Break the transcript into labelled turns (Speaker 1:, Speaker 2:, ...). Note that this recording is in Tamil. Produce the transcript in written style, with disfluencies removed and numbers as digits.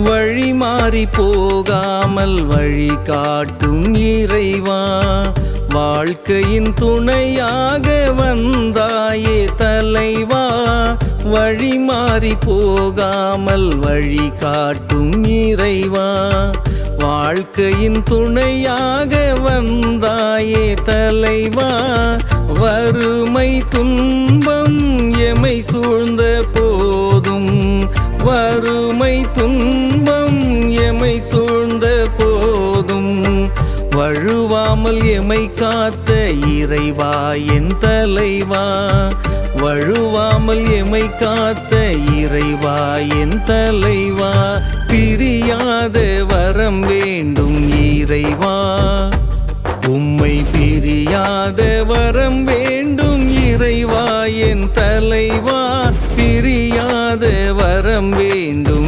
Speaker 1: வழி மாறி போகாமல் வழி காட்டும் இறைவா, வாழ்க்கையின் துணையாக வந்தாயே தலைவா. வழி மாறி போகாமல் வழி காட்டும் இறைவா, வாழ்க்கையின் துணையாக வந்தாயே தலைவா. வறுமை துன்பம் எமை சூழ்ந்த போதும், வறுமை துன்பம் எமை சூழ்ந்த போதும், வழுவாமல் எமை காத்த இறைவா என் தலைவா. வழுவாமல் எமை காத்த இறைவா என் தலைவா. பிரியாத வரம் வேண்டும் இறைவா, உம்மை பிரியாத வரம் வேண்டும் இறைவா என் தலைவா. பிரியாத வரம் வேண்டும்